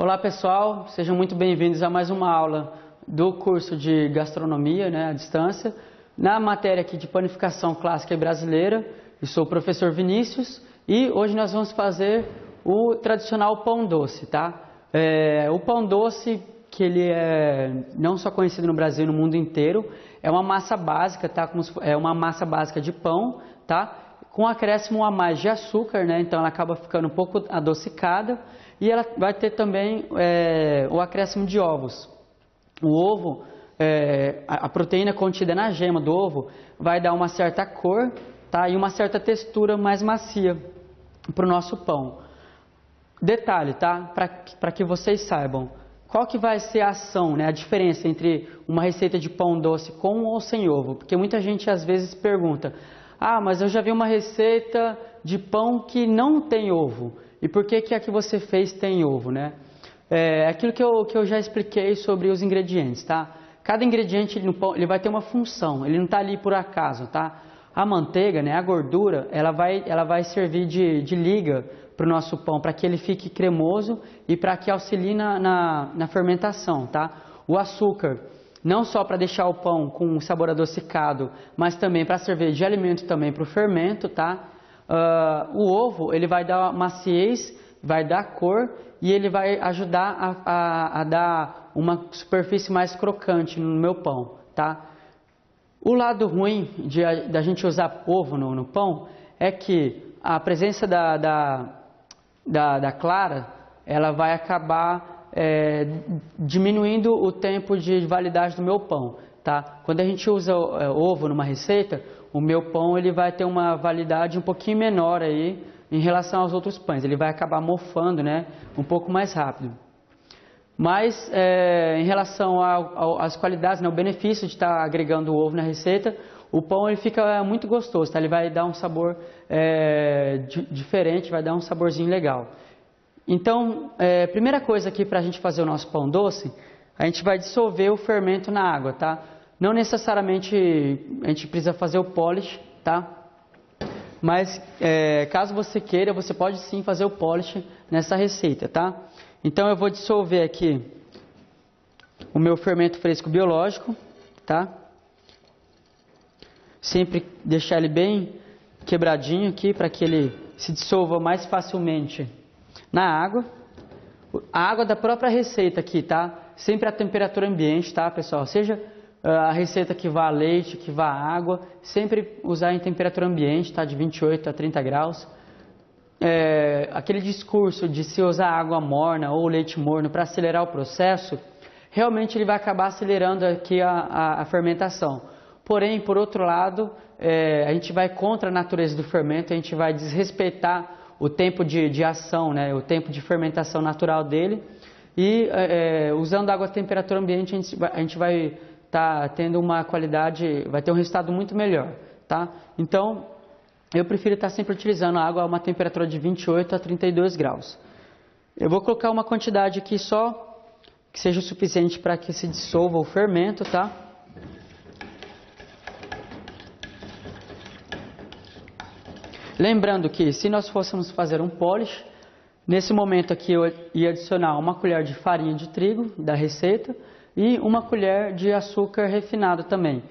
Olá pessoal, sejam muito bem-vindos a mais uma aula do curso de gastronomia, à distância, na matéria aqui de panificação clássica e brasileira. Eu sou o professor Vinícius e hoje nós vamos fazer o tradicional pão doce, tá? O pão doce, que ele é não só conhecido no Brasil, no mundo inteiro, é uma massa básica, tá? É uma massa básica de pão, tá? Com acréscimo a mais de açúcar, então ela acaba ficando um pouco adocicada. E ela vai ter também o acréscimo de ovos. O ovo, a proteína contida na gema do ovo vai dar uma certa cor, tá? E uma certa textura mais macia para o nosso pão. Detalhe, tá? Para que vocês saibam, qual que vai ser a ação, a diferença entre uma receita de pão doce com ou sem ovo? Porque muita gente às vezes pergunta, mas eu já vi uma receita de pão que não tem ovo. E por que a que você fez tem ovo, Aquilo que eu já expliquei sobre os ingredientes, tá? Cada ingrediente no pão, ele vai ter uma função, ele não está ali por acaso, tá? A manteiga, a gordura, ela vai servir de liga para o nosso pão, para que ele fique cremoso e para que auxilie na fermentação, tá? O açúcar, não só para deixar o pão com um sabor adocicado, mas também para servir de alimento também para o fermento, tá? O ovo, ele vai dar maciez, vai dar cor e ele vai ajudar a dar uma superfície mais crocante no meu pão, tá? O lado ruim da gente usar ovo no pão é que a presença da clara, ela vai acabar diminuindo o tempo de validade do meu pão, tá? Quando a gente usa ovo numa receita, o meu pão ele vai ter uma validade um pouquinho menor aí em relação aos outros pães. Ele vai acabar mofando, um pouco mais rápido. Mas em relação às qualidades, o benefício de estar agregando o ovo na receita, o pão ele fica muito gostoso, tá? Ele vai dar um sabor diferente, vai dar um saborzinho legal. Então, primeira coisa aqui para a gente fazer o nosso pão doce, a gente vai dissolver o fermento na água, tá? Não necessariamente a gente precisa fazer o polish, tá? Mas caso você queira, você pode sim fazer o polish nessa receita, tá? Então eu vou dissolver aqui o meu fermento fresco biológico, tá? Sempre deixar ele bem quebradinho aqui para que ele se dissolva mais facilmente na água. A água da própria receita aqui, tá? Sempre a temperatura ambiente, tá, pessoal? Seja a receita que vá a leite, que vá a água, sempre usar em temperatura ambiente, tá? De 28 a 30 graus. Aquele discurso de se usar água morna ou leite morno para acelerar o processo, realmente ele vai acabar acelerando aqui a fermentação. Porém, por outro lado, a gente vai contra a natureza do fermento, a gente vai desrespeitar o tempo de ação, o tempo de fermentação natural dele. E usando água a temperatura ambiente, a gente vai estar tendo uma qualidade, vai ter um resultado muito melhor, tá? Então, eu prefiro estar sempre utilizando a água a uma temperatura de 28 a 32 graus. Eu vou colocar uma quantidade aqui só, que seja o suficiente para que se dissolva o fermento, tá? Lembrando que se nós fôssemos fazer um polish, nesse momento aqui eu ia adicionar uma colher de farinha de trigo da receita e uma colher de açúcar refinado também.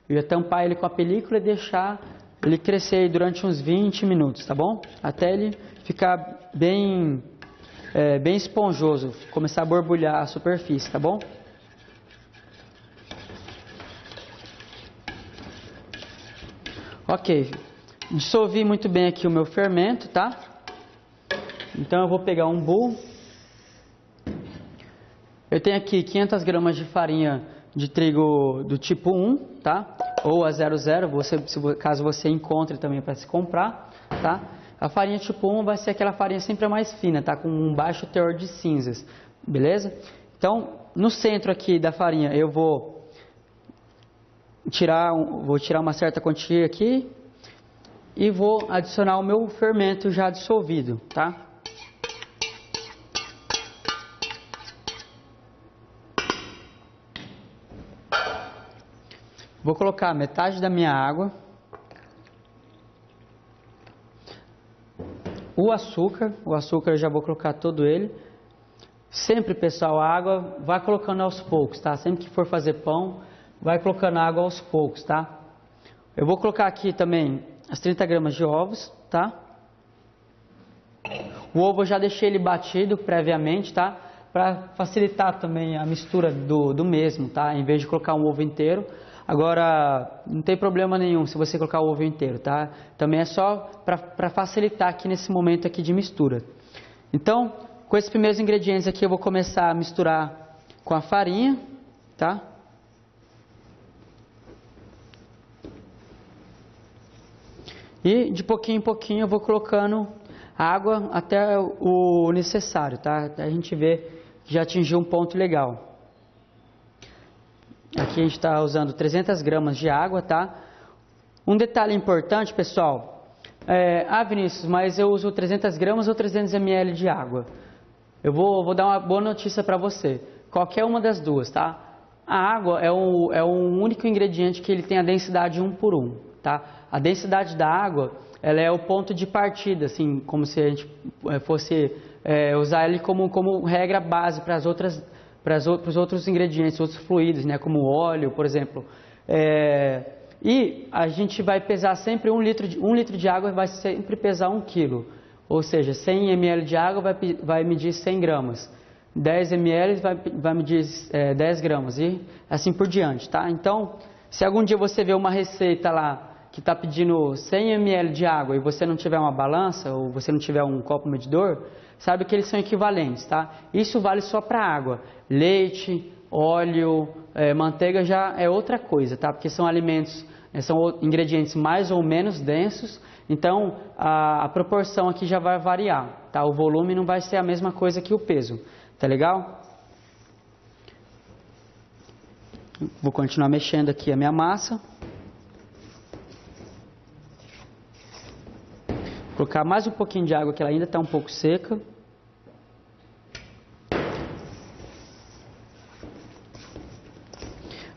Eu ia tampar ele com a película e deixar ele crescer durante uns 20 minutos, tá bom? Até ele ficar bem esponjoso, começar a borbulhar a superfície, tá bom? Ok, dissolvi muito bem aqui o meu fermento, tá? Então eu vou pegar um bowl. Eu tenho aqui 500 gramas de farinha de trigo do tipo 1, tá? Ou a 00, caso você encontre também para se comprar, tá? A farinha tipo 1 vai ser aquela farinha sempre a mais fina, tá? Com um baixo teor de cinzas, beleza? Então, no centro aqui da farinha eu vou tirar uma certa quantia aqui e vou adicionar o meu fermento já dissolvido, tá? Vou colocar metade da minha água, o açúcar eu já vou colocar todo ele, Sempre, pessoal, a água vai colocando aos poucos, tá? Sempre que for fazer pão, vai colocando água aos poucos, tá? Eu vou colocar aqui também as 30 gramas de ovos, tá? O ovo eu já deixei ele batido previamente, tá? Para facilitar também a mistura do mesmo, tá? Em vez de colocar um ovo inteiro. Agora, não tem problema nenhum se você colocar o ovo inteiro, tá? Também é só para facilitar aqui nesse momento aqui de mistura. Então, com esses primeiros ingredientes aqui, eu vou começar a misturar com a farinha, tá? E de pouquinho em pouquinho eu vou colocando água até o necessário, tá? Até a gente ver que já atingiu um ponto legal. Aqui a gente está usando 300 gramas de água, tá? Um detalhe importante, pessoal. Vinícius, mas eu uso 300 gramas ou 300 ml de água? Eu vou dar uma boa notícia para você. Qualquer uma das duas, tá? A água é um único ingrediente que ele tem a densidade 1 por 1, tá? A densidade da água, ela é o ponto de partida, assim, como se a gente fosse usar ele como regra base para os outros ingredientes, outros fluidos, né? Como óleo, por exemplo. E a gente vai pesar sempre 1 litro de água vai sempre pesar 1 quilo. Ou seja, 100 ml de água vai medir 100 gramas. 10 ml vai medir 10 gramas e assim por diante, tá? Então, se algum dia você vê uma receita lá que está pedindo 100 ml de água e você não tiver uma balança ou você não tiver um copo medidor, sabe que eles são equivalentes, tá? Isso vale só para água. Leite, óleo, manteiga já é outra coisa, tá? Porque são alimentos, são ingredientes mais ou menos densos, então a proporção aqui já vai variar, tá? O volume não vai ser a mesma coisa que o peso, tá legal? Vou continuar mexendo aqui a minha massa. Vou colocar mais um pouquinho de água que ela ainda está um pouco seca.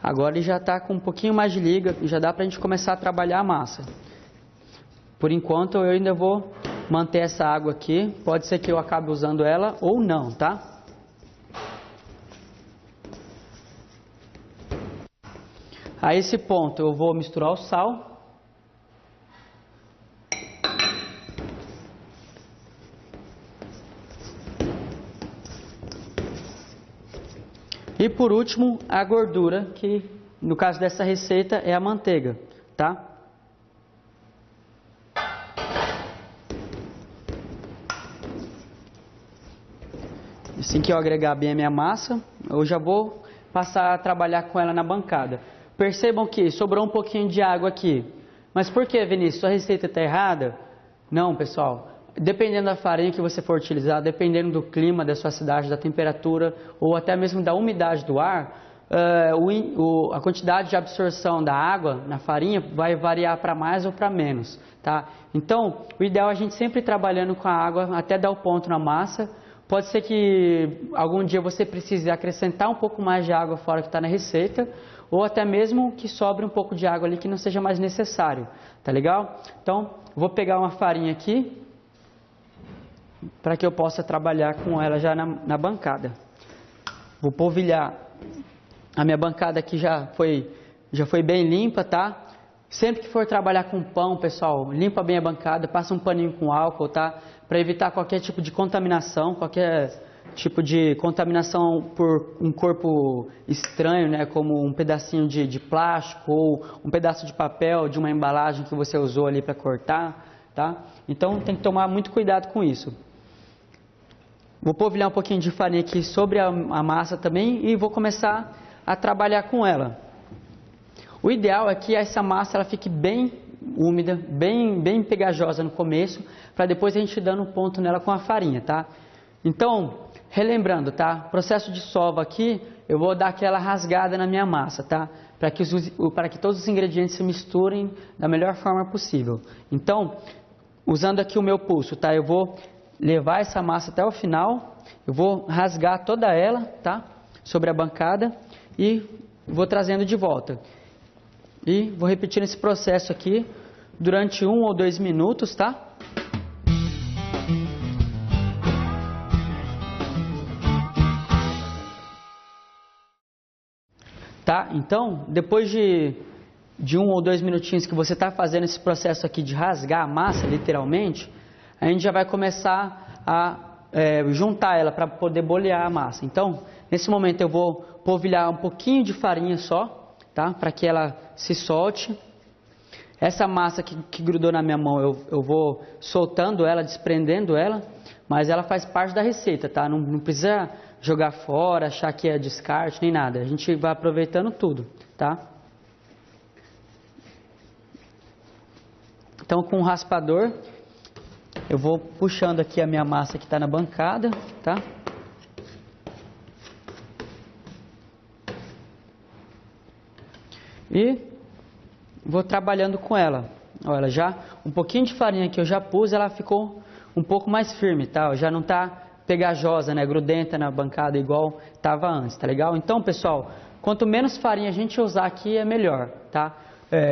Agora ele já está com um pouquinho mais de liga, já dá para a gente começar a trabalhar a massa. Por enquanto eu ainda vou manter essa água aqui, pode ser que eu acabe usando ela ou não, tá? A esse ponto eu vou misturar o sal. E por último, a gordura, que no caso dessa receita é a manteiga, tá? Assim que eu agregar bem a minha massa, eu já vou passar a trabalhar com ela na bancada. Percebam que sobrou um pouquinho de água aqui. Mas por que, Vinícius? Sua receita está errada? Não, pessoal. Dependendo da farinha que você for utilizar, dependendo do clima da sua cidade, da temperatura ou até mesmo da umidade do ar, a quantidade de absorção da água na farinha vai variar para mais ou para menos, tá? Então, o ideal é a gente sempre ir trabalhando com a água até dar o ponto na massa. Pode ser que algum dia você precise acrescentar um pouco mais de água fora que está na receita, ou até mesmo que sobre um pouco de água ali que não seja mais necessário, tá legal? Então, vou pegar uma farinha aqui, para que eu possa trabalhar com ela já na bancada. Vou polvilhar. A minha bancada aqui já foi bem limpa, tá? Sempre que for trabalhar com pão, pessoal, limpa bem a bancada, passa um paninho com álcool, tá? Para evitar qualquer tipo de contaminação, por um corpo estranho, né? Como um pedacinho de plástico ou um pedaço de papel de uma embalagem que você usou ali para cortar, tá? Então tem que tomar muito cuidado com isso. Vou polvilhar um pouquinho de farinha aqui sobre a massa também e vou começar a trabalhar com ela. O ideal é que essa massa ela fique bem úmida, bem pegajosa no começo, para depois a gente dando um ponto nela com a farinha, tá? Então, relembrando, tá? Processo de sova aqui, eu vou dar aquela rasgada na minha massa, tá? Para que todos os ingredientes se misturem da melhor forma possível. Então, usando aqui o meu pulso, tá? Eu vou levar essa massa até o final, eu vou rasgar toda ela, tá? Sobre a bancada e vou trazendo de volta. E vou repetindo esse processo aqui durante 1 ou 2 minutos, tá? tá? Então, depois de 1 ou 2 minutinhos que você está fazendo esse processo aqui de rasgar a massa, literalmente, a gente já vai começar a juntar ela para poder bolear a massa. Então, nesse momento eu vou polvilhar um pouquinho de farinha só, tá? Para que ela se solte. Essa massa que grudou na minha mão, eu vou soltando ela, desprendendo ela, mas ela faz parte da receita, tá? Não precisa jogar fora, achar que é descarte, nem nada. A gente vai aproveitando tudo, tá? Então, com o raspador, eu vou puxando aqui a minha massa que está na bancada, tá? E vou trabalhando com ela. Olha, já um pouquinho de farinha que eu já pus, ela ficou um pouco mais firme, tá? Já não está pegajosa, né? Grudenta na bancada igual estava antes, tá legal? Então, pessoal, quanto menos farinha a gente usar aqui, é melhor, tá?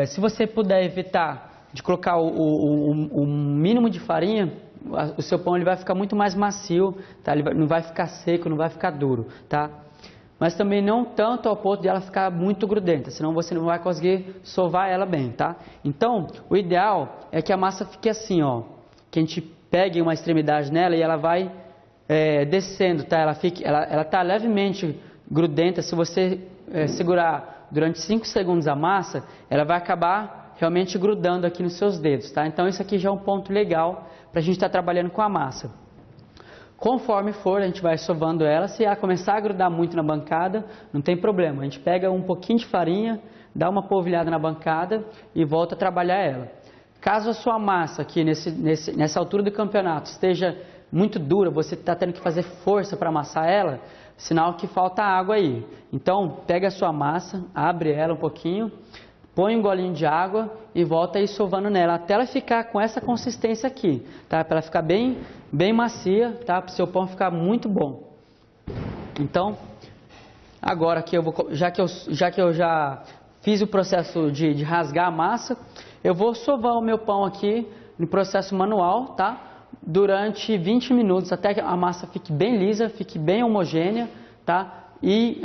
Se você puder evitar de colocar o mínimo de farinha, o seu pão ele vai ficar muito mais macio, tá? Ele não vai ficar seco, não vai ficar duro, tá? Mas também não tanto ao ponto de ela ficar muito grudenta, senão você não vai conseguir sovar ela bem, tá? Então, o ideal é que a massa fique assim, ó, que a gente pegue uma extremidade nela e ela vai descendo, tá? Ela tá levemente grudenta. Se você segurar durante 5 segundos a massa, ela vai acabar realmente grudando aqui nos seus dedos, tá? Então, isso aqui já é um ponto legal para a gente estar trabalhando com a massa. Conforme for, a gente vai sovando ela. Se ela começar a grudar muito na bancada, não tem problema. A gente pega um pouquinho de farinha, dá uma polvilhada na bancada e volta a trabalhar ela. Caso a sua massa aqui nessa altura do campeonato esteja muito dura, você está tendo que fazer força para amassar ela, sinal que falta água aí. Então, pega a sua massa, abre ela um pouquinho, põe um golinho de água e volta aí sovando nela, até ela ficar com essa consistência aqui, tá? Para ela ficar bem macia, tá? Para o seu pão ficar muito bom. Então, agora aqui eu vou, já que eu já fiz o processo de rasgar a massa, eu vou sovar o meu pão aqui no processo manual, tá? Durante 20 minutos, até que a massa fique bem lisa, fique bem homogênea, tá? E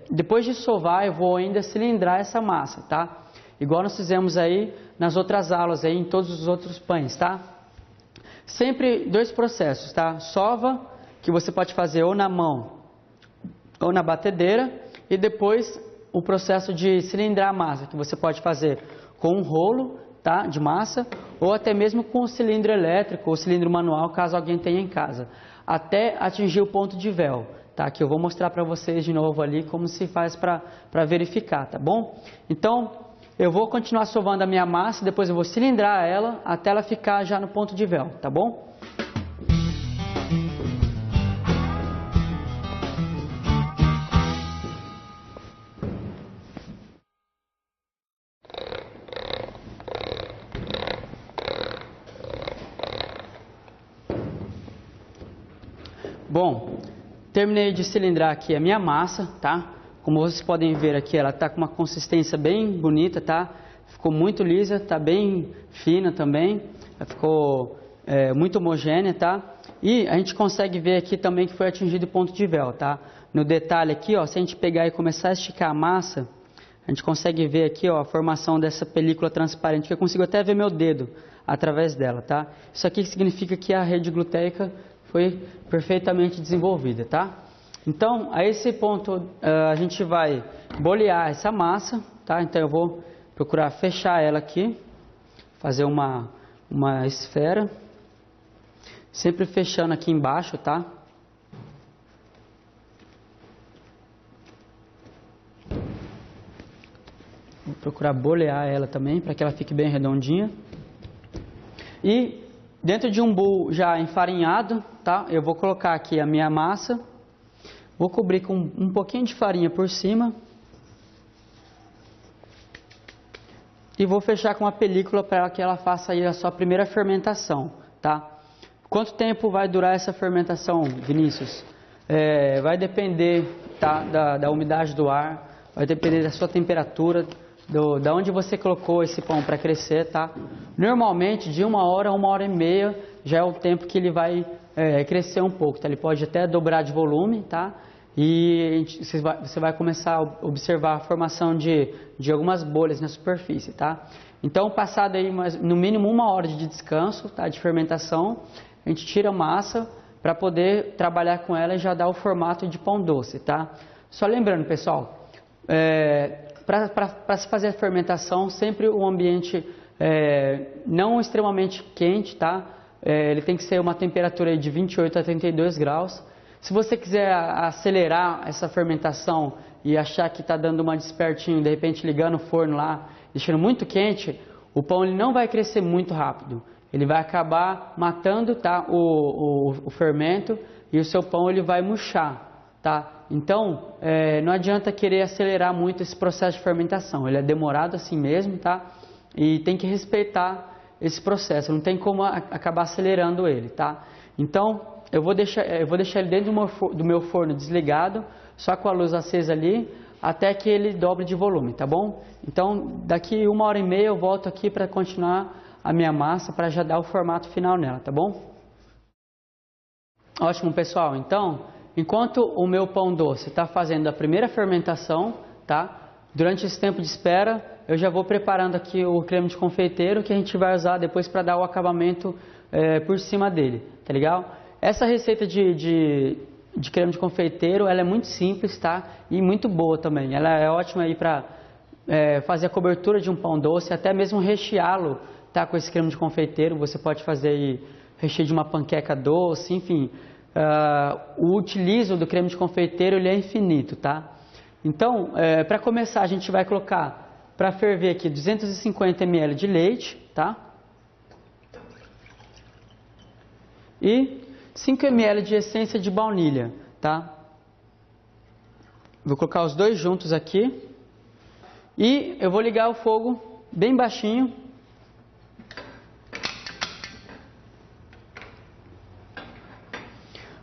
depois de sovar, eu vou ainda cilindrar essa massa, tá? Igual nós fizemos aí nas outras aulas, aí, em todos os outros pães, tá? Sempre 2 processos, tá? Sova, que você pode fazer ou na mão ou na batedeira, e depois o processo de cilindrar a massa, que você pode fazer com um rolo, tá? De massa, ou até mesmo com o cilindro elétrico ou cilindro manual, caso alguém tenha em casa, até atingir o ponto de véu. Tá, que eu vou mostrar para vocês de novo ali como se faz para verificar, tá bom? Então, eu vou continuar sovando a minha massa, depois eu vou cilindrar ela até ela ficar já no ponto de véu, tá bom? Bom, terminei de cilindrar aqui a minha massa, tá? Como vocês podem ver aqui, ela tá com uma consistência bem bonita, tá? Ficou muito lisa, tá bem fina também, ficou muito homogênea, tá? E a gente consegue ver aqui também que foi atingido o ponto de véu, tá? No detalhe aqui, ó, se a gente pegar e começar a esticar a massa, a gente consegue ver aqui, ó, a formação dessa película transparente, que eu consigo até ver meu dedo através dela, tá? Isso aqui significa que a rede gluteica foi perfeitamente desenvolvida, tá? Então, a esse ponto, a gente vai bolear essa massa, tá? Então, eu vou procurar fechar ela aqui, fazer uma esfera, sempre fechando aqui embaixo, tá? Vou procurar bolear ela também, para que ela fique bem redondinha. E dentro de um bowl já enfarinhado, tá? Eu vou colocar aqui a minha massa, vou cobrir com um pouquinho de farinha por cima e vou fechar com uma película para que ela faça aí a sua primeira fermentação, tá? Quanto tempo vai durar essa fermentação, Vinícius? Vai depender, tá, da umidade do ar, vai depender da sua temperatura, da onde você colocou esse pão para crescer, tá? Normalmente de 1 hora a 1h30 já é o tempo que ele vai crescer um pouco, tá? Ele pode até dobrar de volume, tá? e você vai começar a observar a formação de algumas bolhas na superfície, tá? Então, passado aí no mínimo 1 hora de descanso, tá, de fermentação, a gente tira a massa para poder trabalhar com ela e já dar o formato de pão doce, tá? Só lembrando, pessoal, para se fazer a fermentação, sempre o ambiente não extremamente quente, tá? Ele tem que ser uma temperatura de 28 a 32 graus. Se você quiser acelerar essa fermentação e achar que está dando uma despertinho, de repente ligando o forno lá, deixando muito quente, o pão ele não vai crescer muito rápido. Ele vai acabar matando, tá, o fermento e o seu pão ele vai murchar, tá? Então, não adianta querer acelerar muito esse processo de fermentação. Ele é demorado assim mesmo, tá? E tem que respeitar esse processo. Não tem como acabar acelerando ele, tá? Então, eu vou deixar ele dentro do meu forno desligado, só com a luz acesa ali, até que ele dobre de volume, tá bom? Então, daqui 1h30 eu volto aqui para continuar a minha massa, para já dar o formato final nela, tá bom? Ótimo, pessoal. Então, enquanto o meu pão doce está fazendo a primeira fermentação, tá? Durante esse tempo de espera, eu já vou preparando aqui o creme de confeiteiro que a gente vai usar depois para dar o acabamento por cima dele, tá legal? Essa receita de creme de confeiteiro, ela é muito simples, tá? E muito boa também. Ela é ótima aí para fazer a cobertura de um pão doce, até mesmo recheá-lo, tá? Com esse creme de confeiteiro. Você pode fazer aí recheio de uma panqueca doce, enfim. O utilizo do creme de confeiteiro ele é infinito, tá? Então, para começar, a gente vai colocar para ferver aqui 250 ml de leite, tá? E 5 ml de essência de baunilha, tá? Vou colocar os dois juntos aqui. E eu vou ligar o fogo bem baixinho.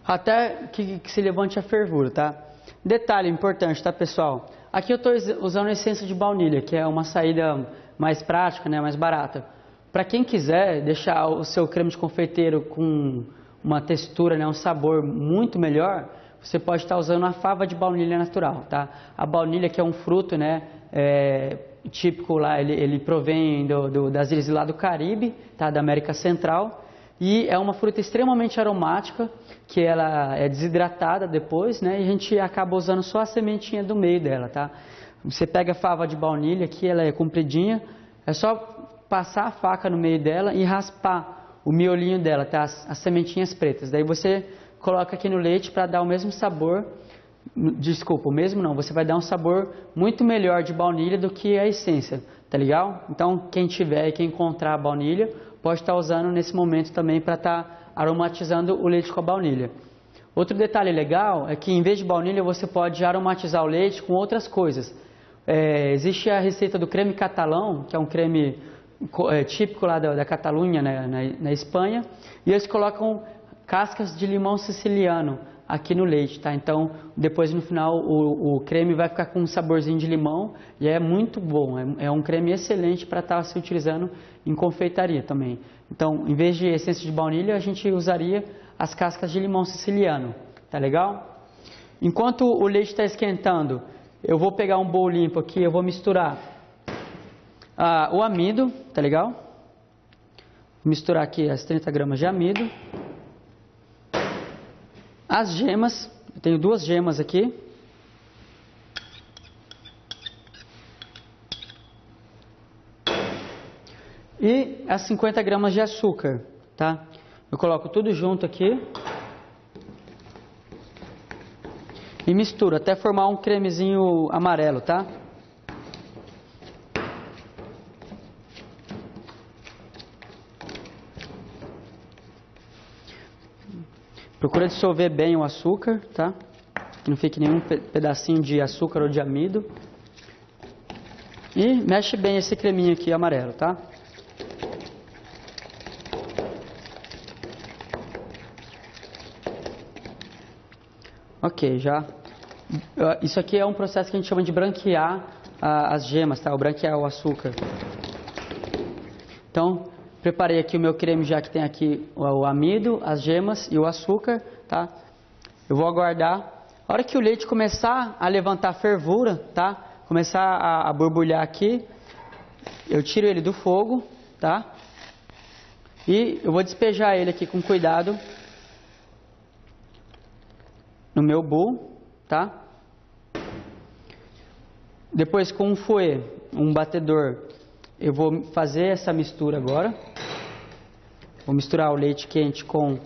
Até que se levante a fervura, tá? Detalhe importante, tá, pessoal? Aqui eu estou usando essência de baunilha, que é uma saída mais prática, né, mais barata. Para quem quiser deixar o seu creme de confeiteiro com uma textura, né, um sabor muito melhor, você pode estar usando a fava de baunilha natural, tá? A baunilha, que é um fruto, né, típico lá, ele provém das ilhas lá do Caribe, tá, da América Central, e é uma fruta extremamente aromática, que ela é desidratada depois, né, e a gente acaba usando só a sementinha do meio dela, tá? Você pega a fava de baunilha, que ela é compridinha, é só passar a faca no meio dela e raspar o miolinho dela, tá? As sementinhas pretas. Daí você coloca aqui no leite para dar o mesmo sabor. Desculpa, o mesmo não. Você vai dar um sabor muito melhor de baunilha do que a essência, tá legal? Então, quem tiver e quem encontrar a baunilha, pode estar usando nesse momento também para estar aromatizando o leite com a baunilha. Outro detalhe legal é que em vez de baunilha você pode aromatizar o leite com outras coisas. Existe a receita do creme catalão, que é um creme típico lá da Catalunha, né, na Espanha, e eles colocam cascas de limão siciliano aqui no leite, tá? Então, depois no final o creme vai ficar com um saborzinho de limão e é muito bom, é um creme excelente para estar se utilizando em confeitaria também. Então, em vez de essência de baunilha, a gente usaria as cascas de limão siciliano, tá legal? Enquanto o leite está esquentando, eu vou pegar um bowl limpo aqui, eu vou misturar o amido, tá legal? Vou misturar aqui as 30 gramas de amido. As gemas, eu tenho 2 gemas aqui. E as 50 gramas de açúcar, tá? Eu coloco tudo junto aqui. E misturo até formar um cremezinho amarelo, tá? Procura dissolver bem o açúcar, tá? Que não fique nenhum pedacinho de açúcar ou de amido. E mexe bem esse creminho aqui amarelo, tá? Ok, já. Isso aqui é um processo que a gente chama de branquear as gemas, tá? Ou branquear o açúcar. Então, preparei aqui o meu creme, já que tem aqui o amido, as gemas e o açúcar, tá? Eu vou aguardar A hora que o leite começar a levantar fervura, tá? Começar a borbulhar aqui, eu tiro ele do fogo, tá? E eu vou despejar ele aqui com cuidado no meu bowl, tá? Depois com um fouet, um batedor, eu vou fazer essa mistura agora. Vou misturar o leite quente com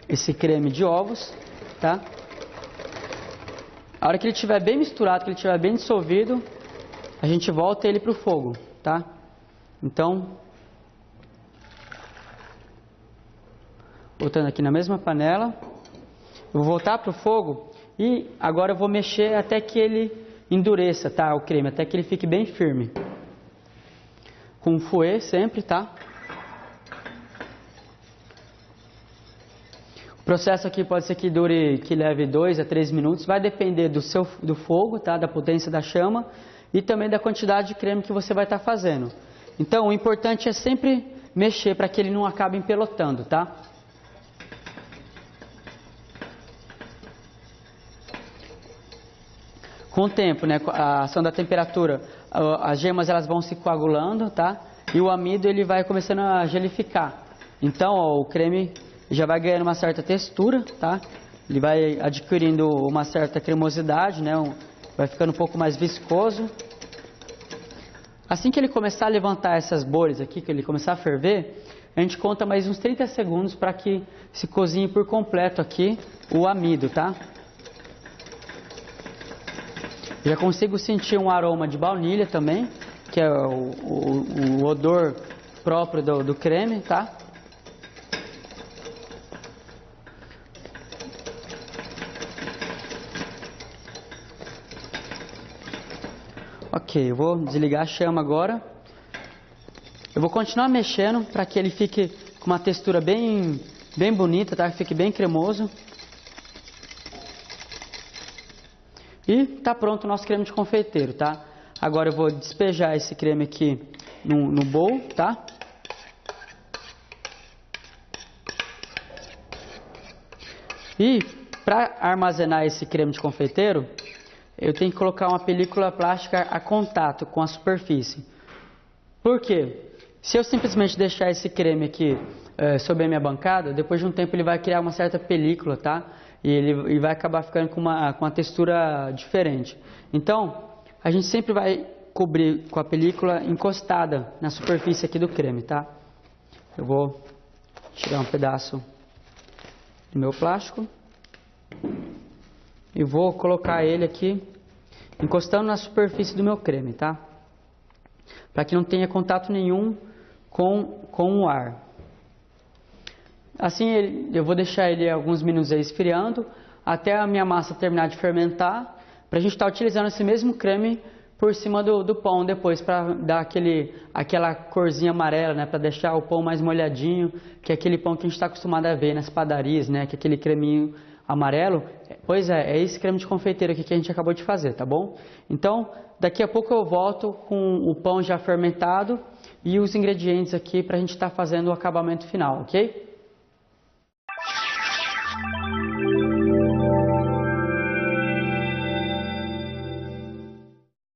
esse creme de ovos, tá? A hora que ele estiver bem misturado, que ele estiver bem dissolvido, a gente volta ele para o fogo, tá? Então, botando aqui na mesma panela, eu vou voltar para o fogo e agora eu vou mexer até que ele endureça, tá? O creme, até que ele fique bem firme. Com um fouet sempre, tá? O processo aqui pode ser que leve 2 a 3 minutos, vai depender do fogo, tá? Da potência da chama e também da quantidade de creme que você vai estar fazendo. Então, o importante é sempre mexer para que ele não acabe empelotando, tá? Com o tempo, né, a ação da temperatura, as gemas elas vão se coagulando, tá? E o amido ele vai começando a gelificar. Então, ó, o creme já vai ganhando uma certa textura, tá? Ele vai adquirindo uma certa cremosidade, né? Vai ficando um pouco mais viscoso. Assim que ele começar a levantar essas bolhas aqui, que ele começar a ferver, a gente conta mais uns 30 segundos para que se cozinhe por completo aqui o amido, tá? Já consigo sentir um aroma de baunilha também, que é o odor próprio do creme, tá? Ok, eu vou desligar a chama agora. Eu vou continuar mexendo para que ele fique com uma textura bem bonita, tá? Que fique bem cremoso. E tá pronto o nosso creme de confeiteiro, tá? Agora eu vou despejar esse creme aqui no bowl, tá? E para armazenar esse creme de confeiteiro, eu tenho que colocar uma película plástica a contato com a superfície. Por quê? Se eu simplesmente deixar esse creme aqui sobre a minha bancada, depois de um tempo ele vai criar uma certa película, tá? E ele vai acabar ficando com uma textura diferente. Então, a gente sempre vai cobrir com a película encostada na superfície aqui do creme, tá? Eu vou tirar um pedaço do meu plástico e vou colocar ele aqui encostando na superfície do meu creme, tá? Para que não tenha contato nenhum com o ar. Assim eu vou deixar ele alguns minutos aí esfriando até a minha massa terminar de fermentar, para a gente estar utilizando esse mesmo creme por cima do pão depois, para dar aquela corzinha amarela, né, para deixar o pão mais molhadinho, que é aquele pão que a gente está acostumado a ver nas padarias, né, que é aquele creminho amarelo. Pois é esse creme de confeiteiro aqui que a gente acabou de fazer, tá bom? Então, daqui a pouco eu volto com o pão já fermentado e os ingredientes aqui para a gente estar fazendo o acabamento final, ok?